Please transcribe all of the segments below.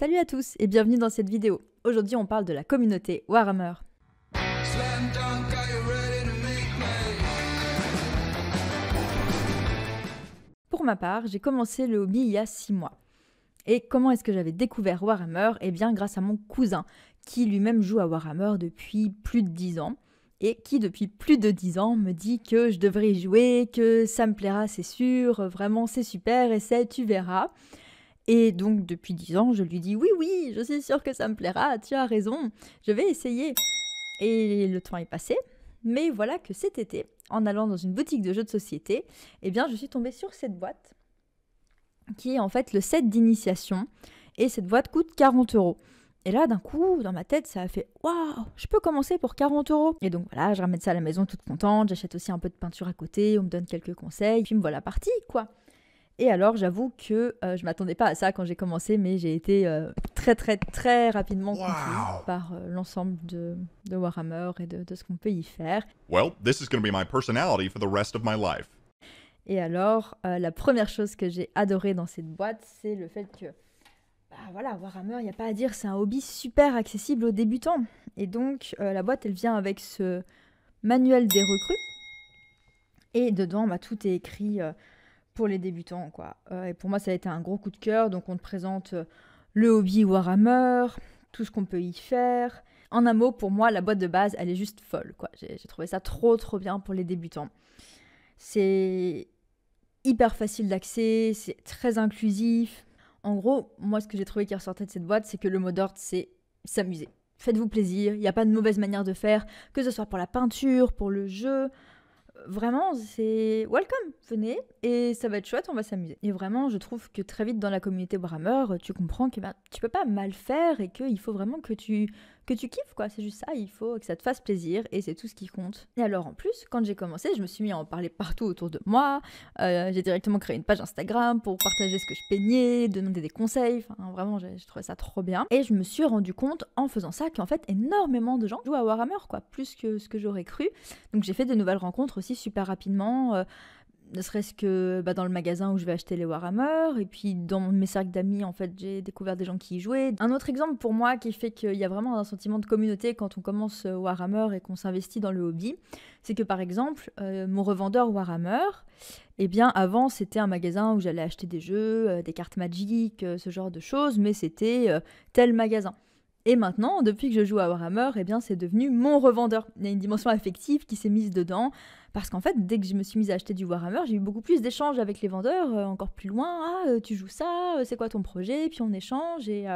Salut à tous et bienvenue dans cette vidéo. Aujourd'hui on parle de la communauté Warhammer. Pour ma part, j'ai commencé le hobby il y a 6 mois. Et comment est-ce que j'avais découvert Warhammer? Eh bien grâce à mon cousin, qui lui-même joue à Warhammer depuis plus de 10 ans. Et qui depuis plus de 10 ans me dit que je devrais y jouer, que ça me plaira c'est sûr, vraiment c'est super, essaie, tu verras. Et donc depuis 10 ans, je lui dis oui, je suis sûre que ça me plaira, tu as raison, je vais essayer. Et le temps est passé, mais voilà que cet été, en allant dans une boutique de jeux de société, eh bien je suis tombée sur cette boîte, qui est en fait le set d'initiation, et cette boîte coûte 40 €. Et là, d'un coup, dans ma tête, ça a fait « Waouh, je peux commencer pour 40 €. » Et donc voilà, je ramène ça à la maison toute contente, j'achète aussi un peu de peinture à côté, on me donne quelques conseils, puis me voilà partie, quoi. Et alors, j'avoue que je m'attendais pas à ça quand j'ai commencé, mais j'ai été très rapidement conquise par l'ensemble de Warhammer et de ce qu'on peut y faire. Well, this is going to be my personality for the rest of my life. Et alors, la première chose que j'ai adorée dans cette boîte, c'est le fait que voilà, Warhammer, il n'y a pas à dire, c'est un hobby super accessible aux débutants. Et donc, la boîte, elle vient avec ce manuel des recrues. Et dedans, tout est écrit pour les débutants, quoi. Et pour moi, ça a été un gros coup de cœur. Donc, on te présente le hobby Warhammer, tout ce qu'on peut y faire. En un mot, pour moi, la boîte de base, elle est juste folle, quoi. J'ai trouvé ça trop bien pour les débutants. C'est hyper facile d'accès, c'est très inclusif. En gros, moi, ce que j'ai trouvé qui ressortait de cette boîte, c'est que le mot d'ordre, c'est s'amuser. Faites-vous plaisir, il n'y a pas de mauvaise manière de faire, que ce soit pour la peinture, pour le jeu. Vraiment, c'est welcome, venez, et ça va être chouette, on va s'amuser. Et vraiment, je trouve que très vite dans la communauté Warhammer, tu comprends que tu peux pas mal faire et qu'il faut vraiment que tu kiffes, quoi. C'est juste ça, il faut que ça te fasse plaisir et c'est tout ce qui compte. Et alors en plus, quand j'ai commencé, je me suis mis à en parler partout autour de moi. J'ai directement créé une page Instagram pour partager ce que je peignais, demander des conseils. Enfin, vraiment, j'ai trouvé ça trop bien. Et je me suis rendu compte en faisant ça qu'en fait, énormément de gens jouent à Warhammer, quoi, plus que ce que j'aurais cru. Donc j'ai fait de nouvelles rencontres aussi super rapidement. Ne serait-ce que dans le magasin où je vais acheter les Warhammer, et puis dans mes cercles d'amis, en fait, j'ai découvert des gens qui y jouaient. Un autre exemple pour moi qui fait qu'il y a vraiment un sentiment de communauté quand on commence Warhammer et qu'on s'investit dans le hobby, c'est que par exemple, mon revendeur Warhammer, eh bien avant c'était un magasin où j'allais acheter des jeux, des cartes Magic, ce genre de choses, mais c'était tel magasin. Et maintenant, depuis que je joue à Warhammer, eh bien c'est devenu mon revendeur. Il y a une dimension affective qui s'est mise dedans, parce qu'en fait, dès que je me suis mise à acheter du Warhammer, j'ai eu beaucoup plus d'échanges avec les vendeurs, encore plus loin. Ah, tu joues ça, c'est quoi ton projet? Puis on échange, et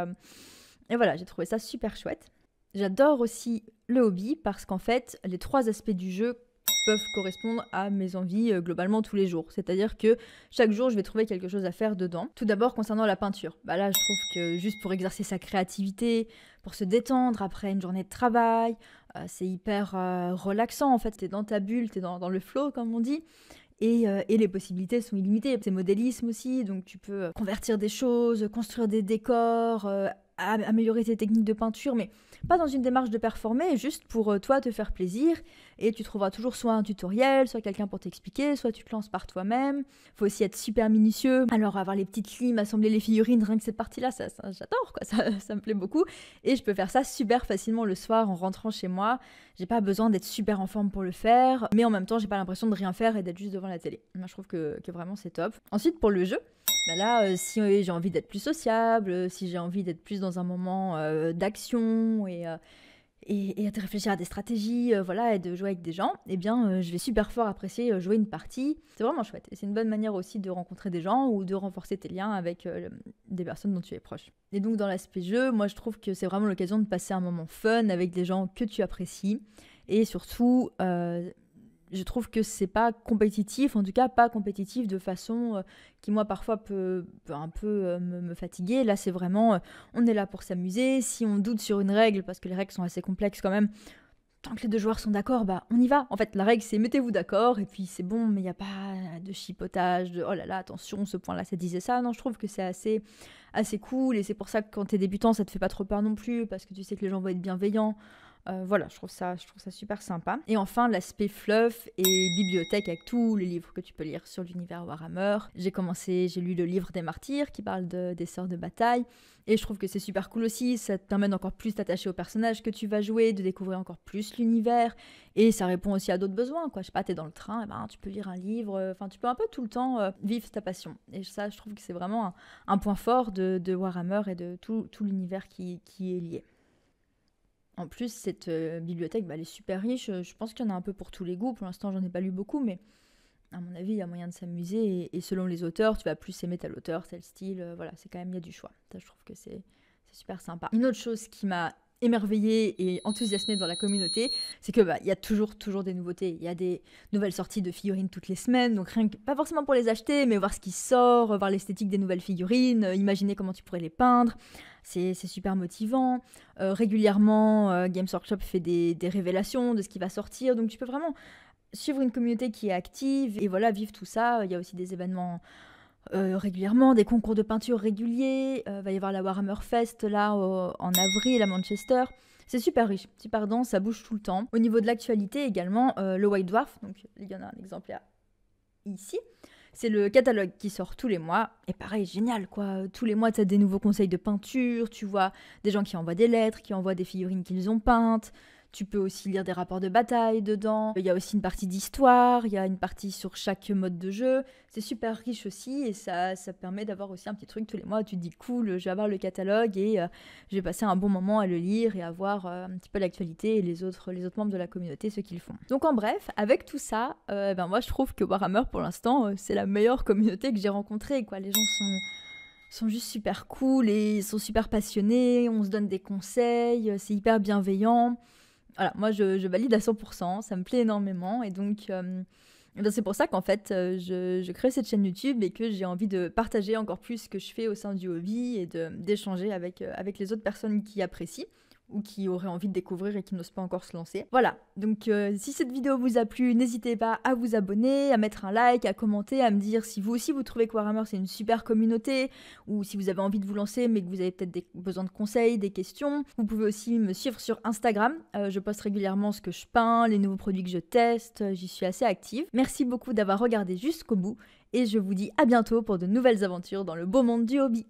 voilà, j'ai trouvé ça super chouette. J'adore aussi le hobby, parce qu'en fait, les 3 aspects du jeu peuvent correspondre à mes envies globalement tous les jours. C'est-à-dire que chaque jour, je vais trouver quelque chose à faire dedans. Tout d'abord, concernant la peinture. Là, je trouve que juste pour exercer sa créativité, pour se détendre après une journée de travail, c'est hyper relaxant. En fait, t'es dans ta bulle, t'es dans le flow, comme on dit. Et les possibilités sont illimitées. C'est modélisme aussi, donc tu peux convertir des choses, construire des décors, améliorer tes techniques de peinture, mais pas dans une démarche de performer, juste pour toi te faire plaisir. Et tu trouveras toujours soit un tutoriel, soit quelqu'un pour t'expliquer, soit tu te lances par toi-même. Faut aussi être super minutieux. Alors avoir les petites limes, assembler les figurines, rien que cette partie-là, ça j'adore, quoi. Ça me plaît beaucoup. Et je peux faire ça super facilement le soir en rentrant chez moi. J'ai pas besoin d'être super en forme pour le faire, mais en même temps, j'ai pas l'impression de rien faire et d'être juste devant la télé. Moi, je trouve que vraiment c'est top. Ensuite, pour le jeu, là, si j'ai envie d'être plus sociable, si j'ai envie d'être plus dans un moment d'action et de réfléchir à des stratégies, et de jouer avec des gens, eh bien, je vais super fort apprécier jouer une partie. C'est vraiment chouette. Et c'est une bonne manière aussi de rencontrer des gens ou de renforcer tes liens avec des personnes dont tu es proche. Et donc, dans l'aspect jeu, moi, je trouve que c'est vraiment l'occasion de passer un moment fun avec des gens que tu apprécies. Et surtout, je trouve que c'est pas compétitif, en tout cas pas compétitif de façon qui moi parfois peut un peu me fatiguer. Là c'est vraiment, on est là pour s'amuser, si on doute sur une règle, parce que les règles sont assez complexes quand même, tant que les 2 joueurs sont d'accord, on y va. En fait la règle c'est mettez-vous d'accord et puis c'est bon, mais il n'y a pas de chipotage, de oh là là attention ce point là ça disait ça. Non, je trouve que c'est assez cool, et c'est pour ça que quand t'es débutant ça te fait pas trop peur non plus, parce que tu sais que les gens vont être bienveillants. Voilà, je trouve ça super sympa. Et enfin, l'aspect fluff et bibliothèque avec tous les livres que tu peux lire sur l'univers Warhammer. J'ai lu le livre des martyrs qui parle des sœurs de bataille. Et je trouve que c'est super cool aussi, ça te permet d'encore plus t'attacher au personnage que tu vas jouer, de découvrir encore plus l'univers. Et ça répond aussi à d'autres besoins, quoi. Je sais pas, t'es dans le train, et ben, tu peux lire un livre, enfin tu peux un peu tout le temps vivre ta passion. Et ça, je trouve que c'est vraiment un point fort de Warhammer et de tout l'univers qui est lié. En plus, cette bibliothèque, elle est super riche. Je pense qu'il y en a un peu pour tous les goûts. Pour l'instant, j'en ai pas lu beaucoup, mais à mon avis, il y a moyen de s'amuser. Et selon les auteurs, tu vas plus aimer tel auteur, tel style. Voilà, c'est quand même, il y a du choix. Ça, je trouve que c'est super sympa. Une autre chose qui m'a émerveillée et enthousiasmée dans la communauté, c'est que il y a toujours des nouveautés. Il y a des nouvelles sorties de figurines toutes les semaines, donc rien que, pas forcément pour les acheter, mais voir ce qui sort, voir l'esthétique des nouvelles figurines, imaginer comment tu pourrais les peindre. C'est super motivant. Régulièrement, Games Workshop fait des révélations de ce qui va sortir, donc tu peux vraiment suivre une communauté qui est active et voilà, vivre tout ça. Il y a aussi des événements régulièrement, des concours de peinture réguliers. Va y avoir la Warhammer Fest là en avril à Manchester. C'est super riche, super dense, ça bouge tout le temps. Au niveau de l'actualité également, le White Dwarf, donc il y en a un exemplaire ici. C'est le catalogue qui sort tous les mois. Et pareil, génial quoi. Tous les mois, tu as des nouveaux conseils de peinture. Tu vois des gens qui envoient des lettres, qui envoient des figurines qu'ils ont peintes. Tu peux aussi lire des rapports de bataille dedans. Il y a aussi une partie d'histoire, il y a une partie sur chaque mode de jeu. C'est super riche aussi et ça permet d'avoir aussi un petit truc tous les mois. Tu te dis cool, je vais avoir le catalogue et je vais passer un bon moment à le lire et à voir un petit peu l'actualité et les autres membres de la communauté, ce qu'ils font. Donc en bref, avec tout ça, moi je trouve que Warhammer pour l'instant, c'est la meilleure communauté que j'ai rencontrée, quoi. Les gens sont juste super cool et sont super passionnés, on se donne des conseils, c'est hyper bienveillant. Voilà, moi je valide à 100%, ça me plaît énormément et donc c'est pour ça qu'en fait je crée cette chaîne YouTube et que j'ai envie de partager encore plus ce que je fais au sein du hobby et d'échanger avec les autres personnes qui apprécient ou qui auraient envie de découvrir et qui n'osent pas encore se lancer. Voilà, donc si cette vidéo vous a plu, n'hésitez pas à vous abonner, à mettre un like, à commenter, à me dire si vous aussi vous trouvez que Warhammer c'est une super communauté ou si vous avez envie de vous lancer mais que vous avez peut-être besoin de conseils, des questions. Vous pouvez aussi me suivre sur Instagram, je poste régulièrement ce que je peins, les nouveaux produits que je teste, j'y suis assez active. Merci beaucoup d'avoir regardé jusqu'au bout et je vous dis à bientôt pour de nouvelles aventures dans le beau monde du hobby.